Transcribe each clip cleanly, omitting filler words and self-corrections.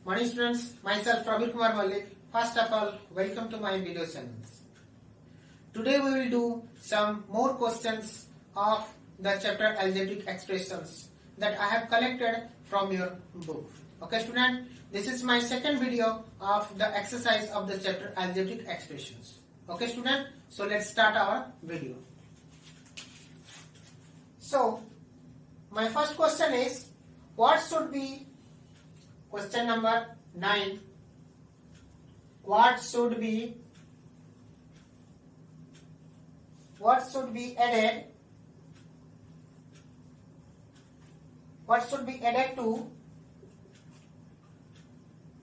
Morning students, myself Prabir Kumar Malik. First of all, welcome to my video channels. Today we will do some more questions of the chapter algebraic expressions that I have collected from your book. Okay student, this is my second video of the exercise of the chapter algebraic expressions. Okay student, so let's start our video. So my first question is, what should be question number 9? What should be added? What should be added to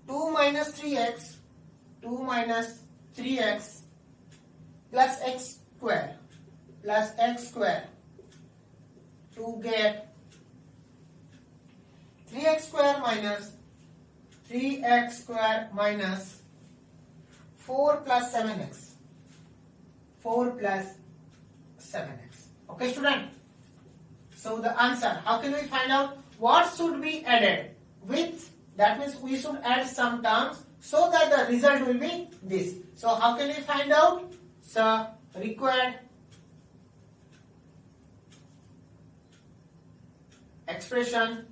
2 minus 3x plus x square to get 3x square minus 4 plus 7x. Okay student, so the answer, how can we find out what should be added with? That means we should add some terms so that the result will be this. So how can we find out? So required expression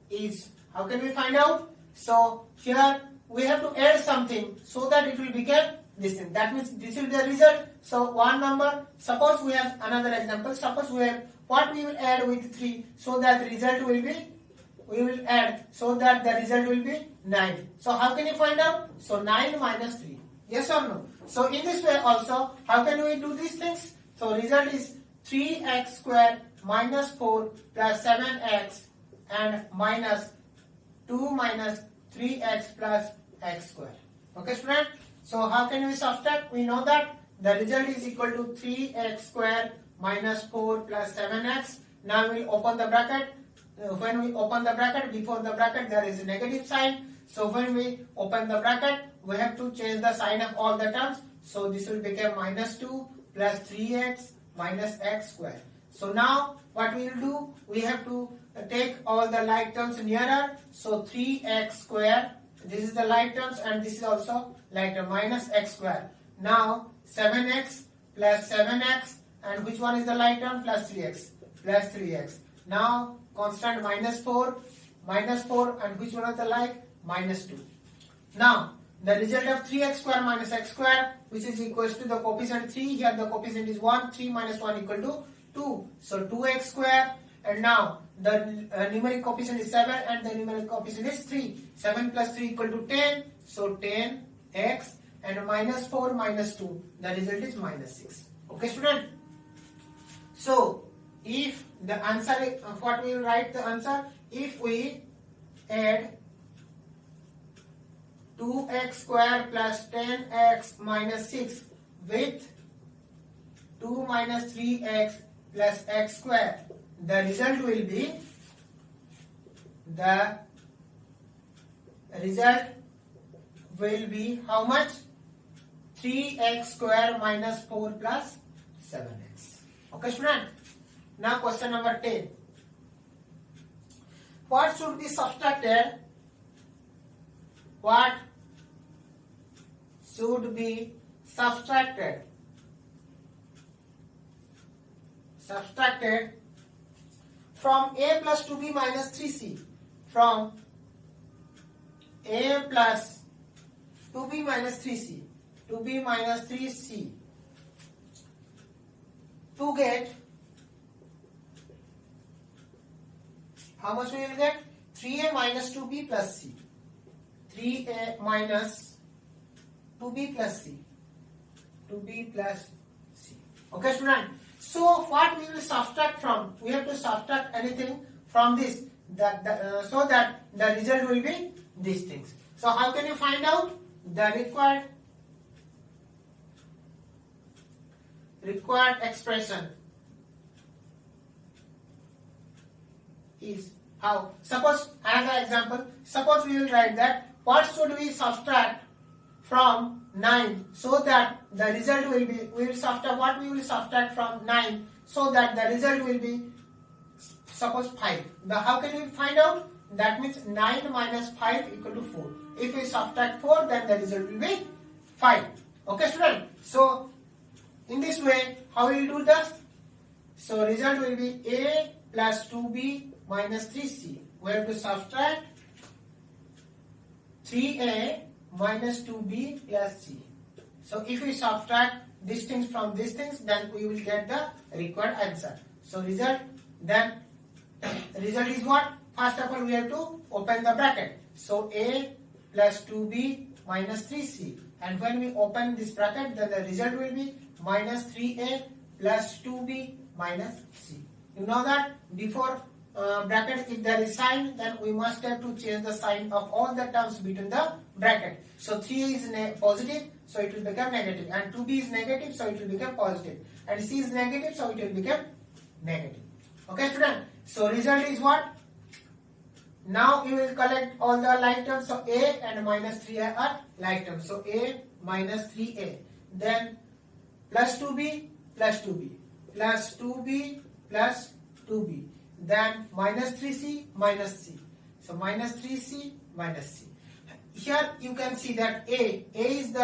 is, how can we find out? So here we have to add something so that it will become this thing. That means this is the result. So one number, suppose we have another example, suppose we have what we will add with 3 so that the result will be, we will add so that the result will be 9. So how can you find out? So 9 minus 3, yes or no? So in this way also, how can we do these things? So result is 3x square minus 4 plus 7x and minus 2 minus 3x plus x square. Okay student? So how can we subtract? We know that the result is equal to 3x square minus 4 plus 7x. Now we will open the bracket. When we open the bracket, before the bracket there is a negative sign. So when we open the bracket, we have to change the sign of all the terms. So this will become minus 2 plus 3x minus x square. So now what we will do? We have to take all the like terms nearer. So 3x square, this is the like terms and this is also like term, minus x square. Now 7x plus 7x, and which one is the like term? Plus 3x. Now constant minus 4, and which one is the like? Minus 2. Now the result of 3x square minus x square, which is equals to the coefficient 3. Here the coefficient is 1. 3 minus 1 equal to 2. So 2x square. And now the numeric coefficient is 7 and the numeric coefficient is 3. 7 plus 3 equal to 10. So 10x and minus 4 minus 2. The result is minus 6. Okay student? So if the answer is, what we will write the answer? If we add 2x square plus 10x minus 6 with 2 minus 3x plus x square, the result will be how much? 3x square minus 4 plus 7x. Okay student? Now question number 10. What should be subtracted? What should be subtracted? From a plus 2b minus 3c. From a plus 2b minus 3c. 2b minus 3c. To get, how much we will get? 3a minus 2b plus c. 3a minus 2b plus c. 2b plus c. Okay student? So what we will subtract from? We have to subtract anything from this, so that the result will be these things. So how can you find out? The required expression is how? Suppose another example. Suppose we will write that what should we subtract from 9 so that the result will be, we will subtract from 9 so that the result will be suppose 5. How can we find out? that means 9 minus 5 equal to 4. If we subtract 4, then the result will be 5. Okay, student? So, in this way, how we will do this? So, result will be A plus 2B minus 3C. We have to subtract 3A minus 2B plus C. So, if we subtract these things from these things, then we will get the required answer. So, result is what? First of all, we have to open the bracket. So, A plus 2B minus 3C. And when we open this bracket, then the result will be minus 3A plus 2B minus C. You know that before bracket, if there is sign, then we must have to change the sign of all the terms between the bracket. So 3 is positive, so it will become negative. And 2B is negative, so it will become positive. And C is negative, so it will become negative. Okay, student? So result is what? Now you will collect all the like terms. So A and minus 3A are like terms. So A minus 3A. Then plus 2B plus 2B. Plus 2B plus 2B. Then minus 3C minus C. So minus 3C minus C. Here you can see that A is the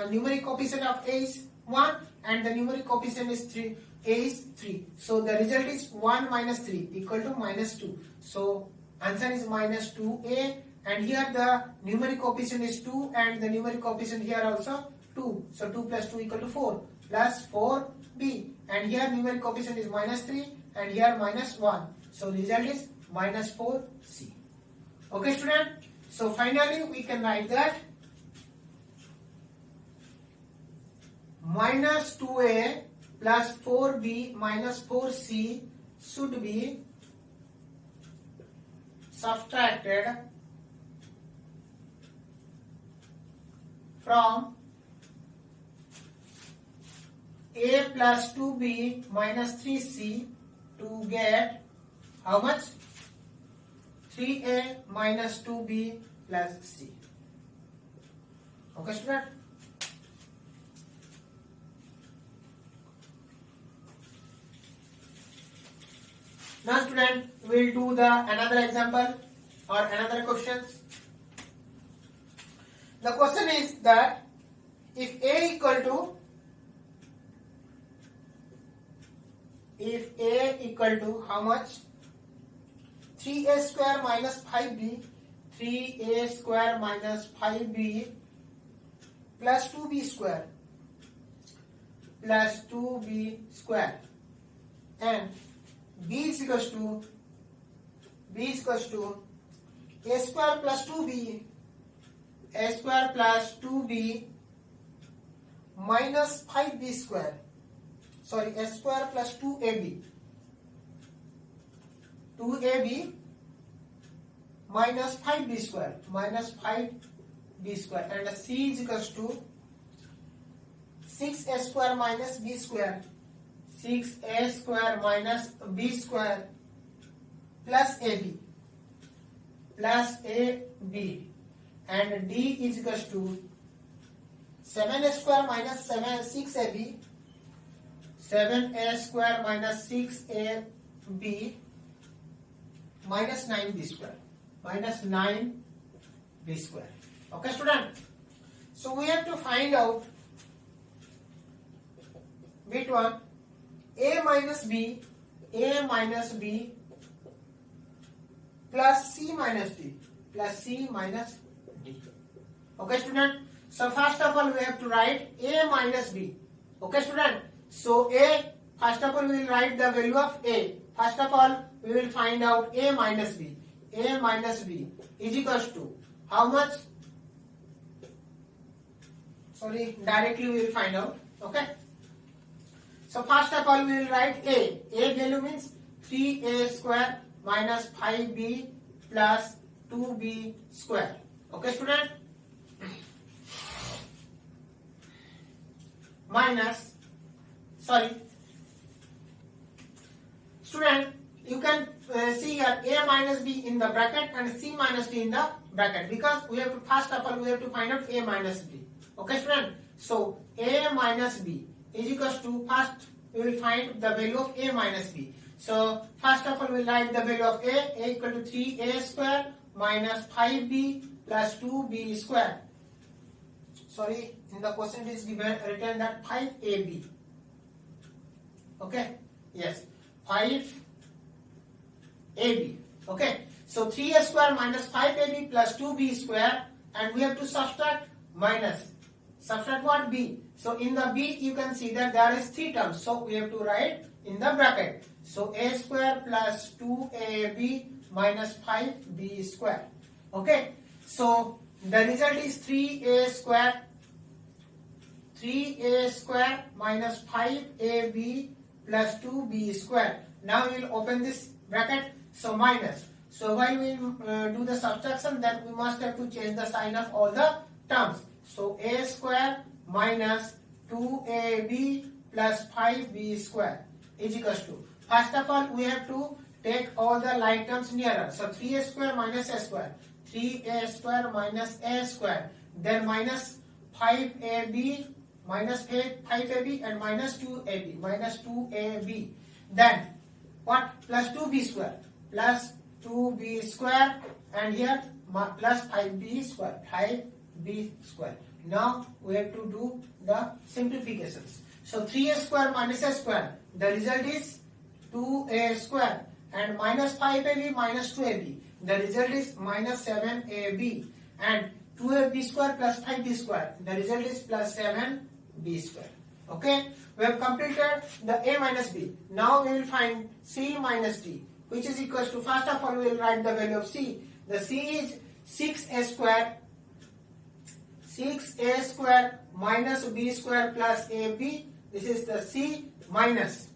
numeric coefficient of A is 1 and the numeric coefficient is 3. A is 3. So the result is 1 minus 3 equal to minus 2. So answer is minus 2A, and here the numeric coefficient is 2 and the numeric coefficient here also 2. So 2 plus 2 equal to 4 plus 4B, and here numeric coefficient is minus 3 and here minus 1. So result is minus 4C. Okay, student? So finally we can write that minus 2A plus 4B minus 4C should be subtracted from A plus 2B minus 3C to get how much? 3A minus 2B plus C. Okay, student? Now, student, we will do another example or another questions. The question is that if A equal to how much? 3A square minus 5B, 3A square minus 5B plus 2B square plus 2B square, and B is equals to A square plus 2B, A square plus 2B minus 5B square. Sorry, A square plus 2AB. 2AB minus 5B square. Minus 5B square. And C is equals to 6A square minus B square. 6A square minus B square plus AB. Plus AB. And D is equals to 7A square minus 6AB. 7A square minus 6AB minus 9B square. Minus 9B square. Okay, student? So we have to find out which one. A minus B plus C minus D plus C minus D. Okay, student? So first of all we have to write A minus B. Okay, student? So A, first of all we will write the value of A. First of all we will find out A minus B. A minus B is equals to how much? Sorry, directly we will find out. Okay. So first of all we will write A. A value means 3A square minus 5B plus 2B square. Okay, student? Minus, sorry, student, you can see here A minus B in the bracket and C minus D in the bracket, because we have to, first of all we have to find out A minus B. Okay, student? So A minus B is equals to, first we will find the value of A minus B. So first of all, we'll write the value of a equal to 3a square minus 5b plus 2b square. Sorry, in the question it is given written that 5ab. Okay, yes, 5ab. Okay, so 3a square minus 5ab plus 2b square, and we have to subtract minus. Subtract what? B. So in the B you can see that there is 3 terms. So we have to write in the bracket. So a square plus 2ab minus 5b square. Okay. So the result is 3a square minus 5ab plus 2b square. Now we will open this bracket. So minus. So while we do the subtraction, then we must have to change the sign of all the terms. So a square minus 2ab plus 5b square is equals to, first of all we have to take all the like terms nearer. So 3a square minus a square, 3a square minus a square, then minus 5ab minus 5ab and minus 2ab, then what? Plus 2b square, and here plus 5b square. Now we have to do the simplifications. So 3a square minus a square, the result is 2a square, and minus 5ab minus 2ab, the result is minus 7ab, and 2ab square plus 5b square, the result is plus 7b square. Okay, we have completed the a minus b. Now we will find c minus d, which is equals to, first of all we will write the value of c. The c is 6a square minus b square plus ab. This is the c minus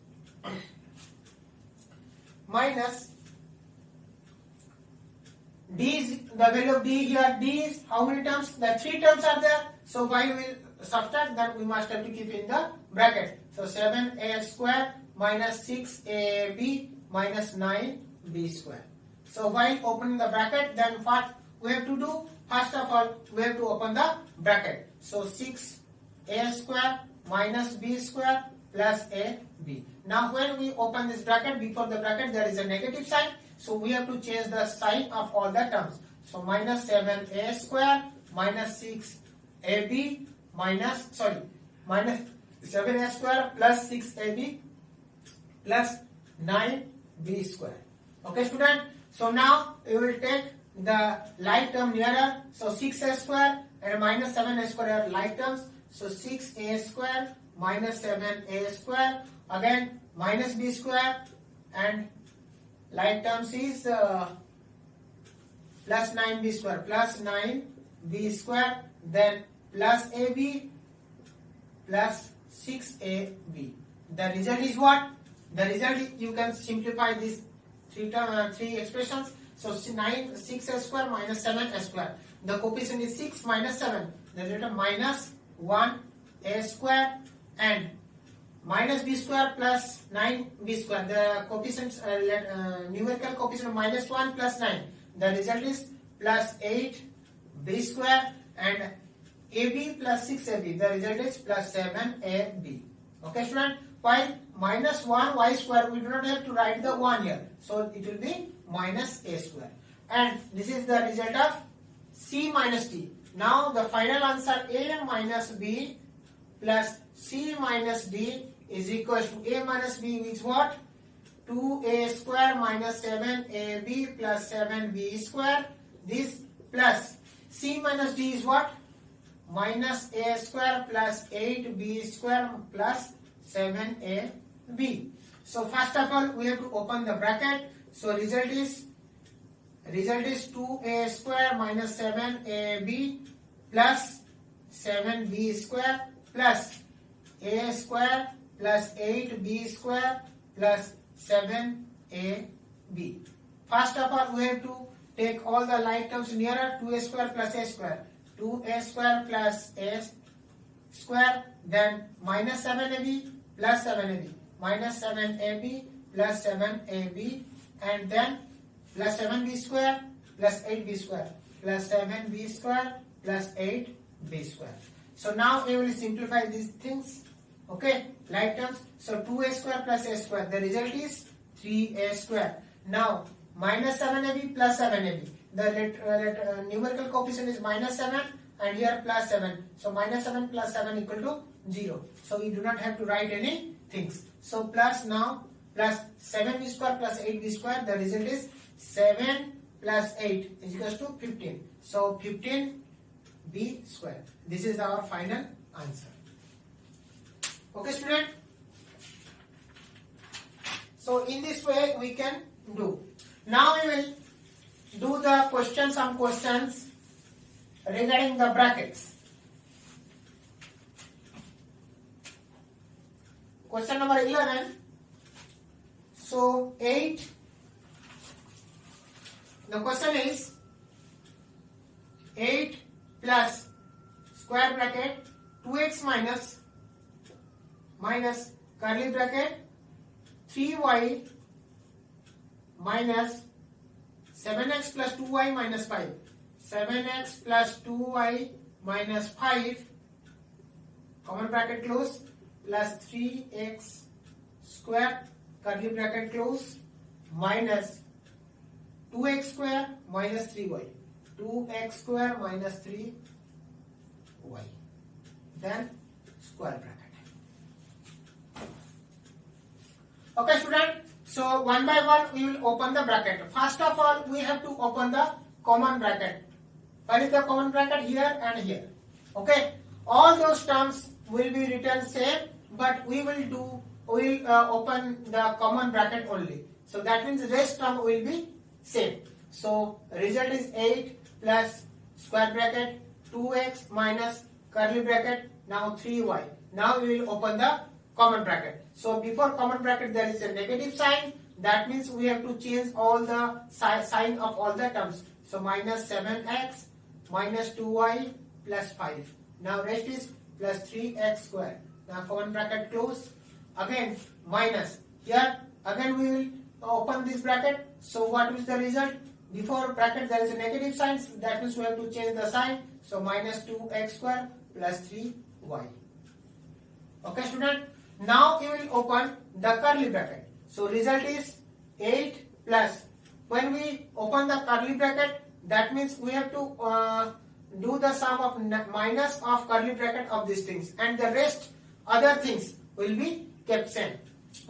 d is the value of d here. D is how many terms? The 3 terms are there. So while we will subtract that, we must have to keep in the bracket. So 7a square minus 6ab minus 9b square. So while opening the bracket, then what we have to do? First of all, we have to open the bracket. So 6a square minus b square plus ab. Now when we open this bracket, before the bracket there is a negative sign. So we have to change the sign of all the terms. So minus 7a square minus 6ab minus 7a square plus 6ab plus 9b square. Okay, student. So now we will take the like term nearer. So 6a square and minus 7a square are like terms. So 6a square minus 7a square, again minus b square, and like terms is plus 9b square, then plus ab plus 6ab. The result is what? The result is, you can simplify these three expressions. So 6a square minus 7a square. The coefficient is 6 minus 7. The result of minus 1a square, and minus b square plus 9b square. The coefficients numerical coefficient of minus 1 plus 9. The result is plus 8b square, and ab plus 6ab. The result is plus 7ab. Okay, student. While minus 1y square, we do not have to write the 1 here. So it will be minus a square. And this is the result of c minus d. Now the final answer, a minus b plus c minus d is equals to a minus b, which is what? 2a square minus 7ab plus 7b square. This plus c minus d is what? Minus a square plus 8b square plus 7ab. So first of all we have to open the bracket. So result is 2a square minus 7ab plus 7b square plus a square plus 8b square plus 7ab. First of all we have to take all the like terms nearer. 2a square plus a square, 2a square plus a square, then minus 7ab plus 7ab, minus 7ab plus 7ab, and then plus 7b square plus 8b square plus 7b square plus 8b square. So now we will simplify these things. Okay, like terms. So 2a square plus a square, the result is 3a square. Now minus 7ab plus 7ab. The numerical coefficient is minus 7 and here plus 7. So minus 7 plus 7 equal to 0. So you do not have to write any things. So plus now plus 7b square plus 8b square. The result is 7 plus 8 is equals to 15. So 15b square. This is our final answer. Okay, student. So in this way we can do. Now we will do the questions, some questions regarding the brackets. Question number 11. So 8. The question is 8 plus square bracket 2x minus curly bracket 3y minus 7x plus 2y minus 5. 7x plus 2y minus 5, common bracket close, plus 3x square, curly bracket close, minus 2x square minus 3y. 2x square minus 3y. Then square bracket. Okay, student. So one by one we will open the bracket. First of all, we have to open the common bracket. What is the common bracket? Here and here. Okay. All those terms will be written same, but we will open the common bracket only. So that means the rest term will be same. So result is 8 plus square bracket 2x minus curly bracket now 3y. Now we will open the common bracket. So before common bracket there is a negative sign. That means we have to change all the sign of all the terms. So minus 7x minus 2y plus 5. Now rest is plus 3x square. Now common bracket close. Again minus. Here again we will open this bracket. So what is the result? Before bracket there is a negative sign. That means we have to change the sign. So minus 2x square plus 3y. Okay, student. Now you will open the curly bracket. So result is 8 plus. When we open the curly bracket, that means we have to do the sum of minus of curly bracket of these things, and the rest other things will be kept same.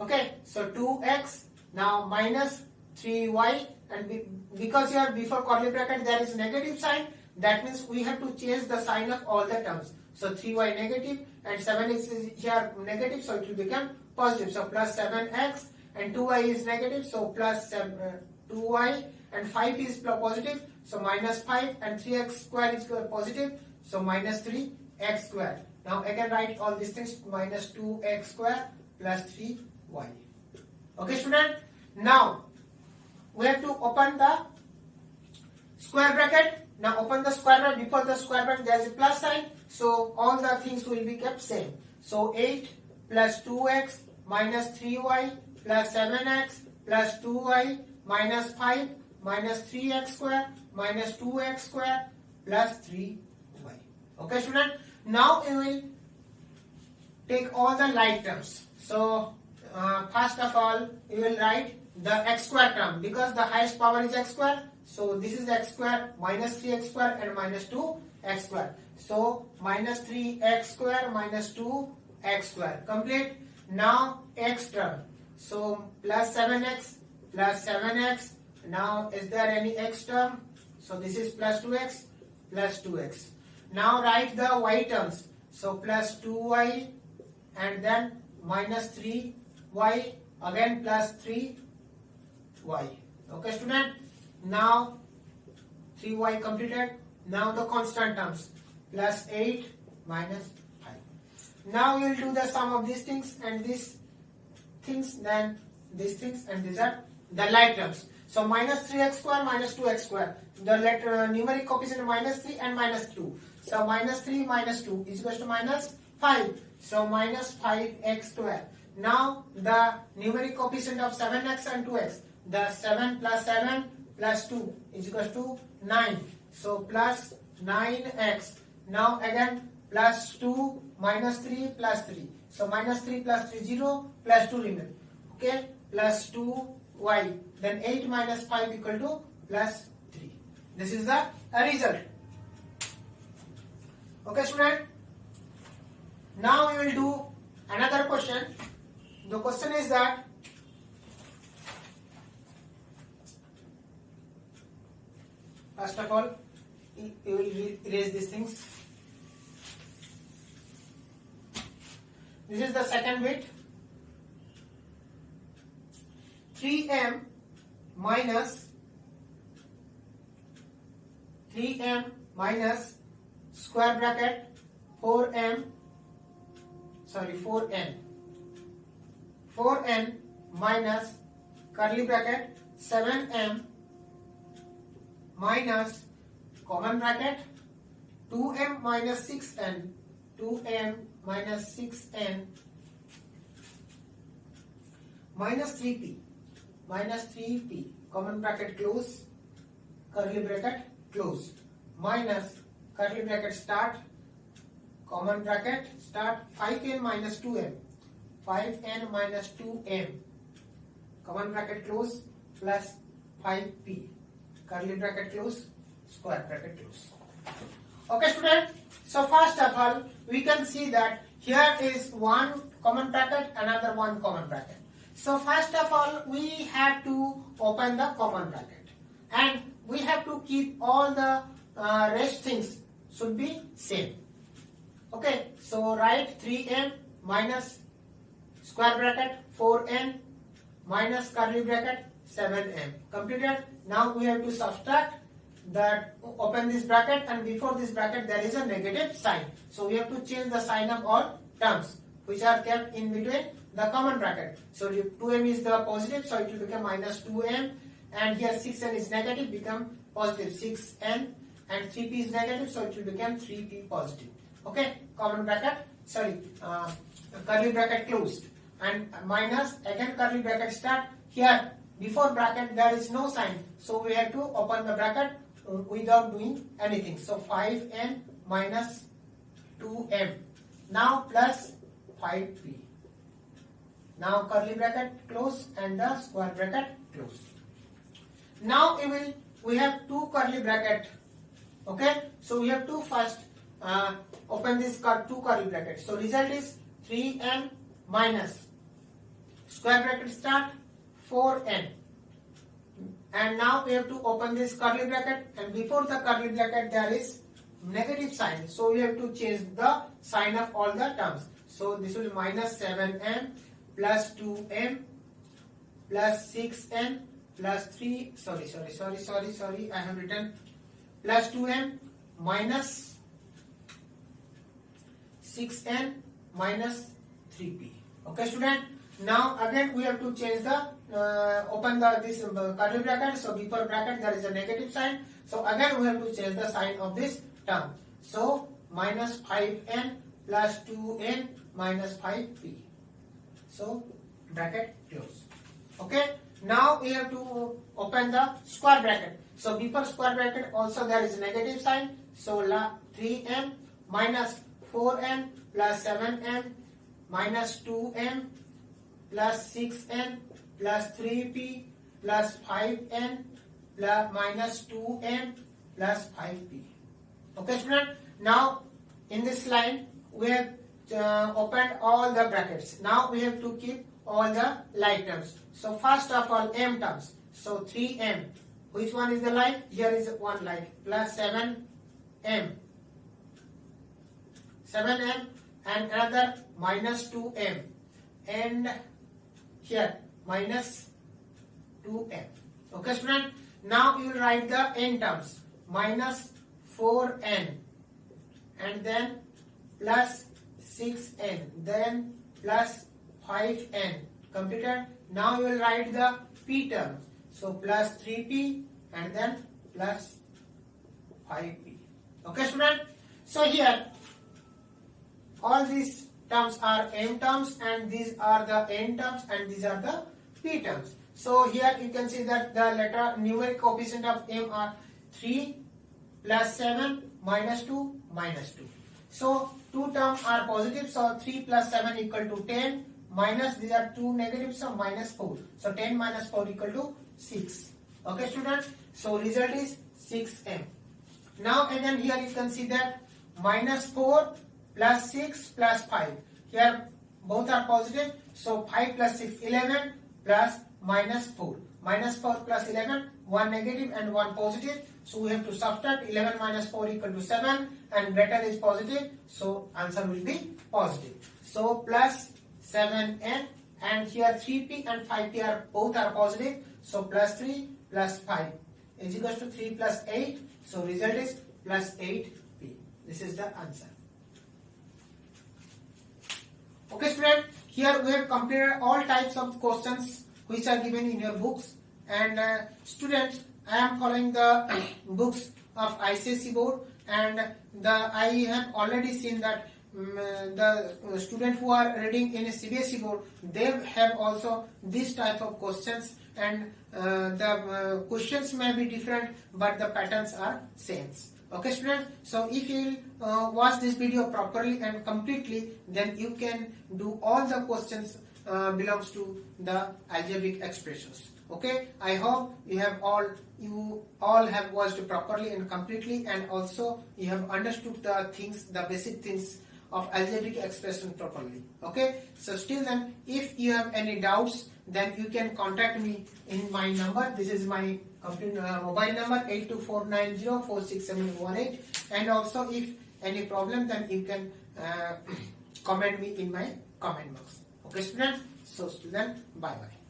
Okay, so 2x now minus 3y, and because here before curly bracket there is negative sign, that means we have to change the sign of all the terms. So 3y negative and 7x is here negative, so it will become positive. So plus 7x and 2y is negative, so plus 2y, and 5 is positive, so minus 5, and 3x square is positive, so minus 3x square. Now again write all these things, minus 2x square plus 3y. Okay, student. Now we have to open the square bracket. Now open the square bracket. Before the square bracket there is a plus sign, so all the things will be kept same. So 8 plus 2x minus 3y plus 7x plus 2y minus 5 minus 3x square minus 2x square plus 3y. Okay, student. Now we will take all the like terms. So first of all we will write the x square term, because the highest power is x square. So this is x square minus 3x square and minus 2x square. So minus 3x square minus 2x square. Complete. Now x term. So plus 7x plus 7x. Now is there any x term? So this is plus 2x plus 2x. Now write the y terms. So plus 2y and then minus 3y, again plus 3y. Okay, student. Now 3y completed. Now the constant terms, plus 8 minus 5. Now we will do the sum of these things and these things, then these things, and these are the like terms. So minus 3x square minus 2x square. The numeric coefficient minus 3 and minus 2. So minus 3 minus 2 is equal to minus 5. So minus 5x square. Now the numeric coefficient of 7x and 2x. The 7 plus 7 plus 2 is equal to 9. So plus 9x. Now again plus 2 minus 3 plus 3. So minus 3 plus 3 0 plus 2 remain. Okay. plus 2y. Then 8 minus 5 equal to plus 3. This is the result. Okay, student. Now we will do another question. The question is that first of all, you will erase these things. This is the second bit. 3m minus square bracket 4n minus curly bracket 7m minus common bracket 2m minus 6n minus 3p common bracket close, curly bracket close, minus curly bracket start, common bracket start 5n minus 2m common bracket close plus 5p curly bracket close, square bracket close. Okay, student. So first of all, we can see that here is one common bracket, another one common bracket. So first of all, we have to open the common bracket, and we have to keep all the rest things should be same. Okay, so write 3m minus square bracket 4n minus curly bracket 7m. Completed. Now we have to subtract that, open this bracket, and before this bracket there is a negative sign. So we have to change the sign of all terms which are kept in between the common bracket. So 2m is the positive, so it will become minus 2m, and here 6n is negative, become positive 6n, and 3p is negative, so it will become 3p positive. Okay, common bracket, curly bracket closed, and minus, again curly bracket start. Here before bracket there is no sign, so we have to open the bracket without doing anything. So 5n minus 2m, now plus 5p. Now curly bracket close and the square bracket close. Now we have two curly bracket. Okay, so we have to first open this two curly brackets. So result is 3n minus square bracket start 4n, and now we have to open this curly bracket, and before the curly bracket there is negative sign, so we have to change the sign of all the terms. So this will be minus 7m plus 2m plus 6n plus 3, sorry, I have written plus 2m minus 6n minus 3p. Okay, student. Now again we have to change the open this curly bracket. So before bracket there is a negative sign, so again we have to change the sign of this term. So minus 5n plus 2n minus 5p. So bracket close. Okay, now we have to open the square bracket. So before square bracket also there is negative sign, so 3m minus 4n plus 7n minus 2m plus 6n plus 3p plus 5n plus minus 2m plus 5p. Okay, student. Now in this line we have opened all the brackets. Now we have to keep all the like terms. So first of all, m terms. So 3m. Which one is the like? Here is one like, plus 7m. 7m and another minus 2m. And here minus 2m. Okay, student. Now you will write the n terms. Minus 4n and then plus 6n, then plus 5n. Completed. Now you will write the p term. So plus 3p and then plus 5p. Okay, student. So here all these terms are m terms, and these are the n terms, and these are the p terms. So here you can see that the letter numeric coefficient of m are 3 plus 7 minus 2 minus 2. So two terms are positive, so 3 plus 7 equal to 10 minus, these are two negatives, so minus 4. So 10 minus 4 equal to 6. Okay students, so result is 6m. Now again here you can see that minus 4 plus 6 plus 5. Here both are positive, so 5 plus 6, 11 plus minus 4. Minus 4 plus 11, 1 negative and 1 positive. So we have to subtract 11 minus 4 equal to 7 and greater is positive. So answer will be positive. So plus 7n, and here 3p and 5p are both are positive. So plus 3 plus 5 is equals to 3 plus 8. So result is plus 8p. This is the answer. Okay student, here we have completed all types of questions which are given in your books, and students, I am following the books of ICSE board, and I have already seen that the students who are reading in a CBSE board, they have also this type of questions, and the questions may be different but the patterns are same. Okay students, so if you watch this video properly and completely, then you can do all the questions belongs to the algebraic expressions. Okay, I hope you all have watched properly and completely, and also you have understood the things, the basic things of algebraic expression properly. Okay, so still then, if you have any doubts, then you can contact me in my number. This is my mobile number 824904678, and also if any problem, then you can comment me in my comment box. Okay students, so student, bye bye.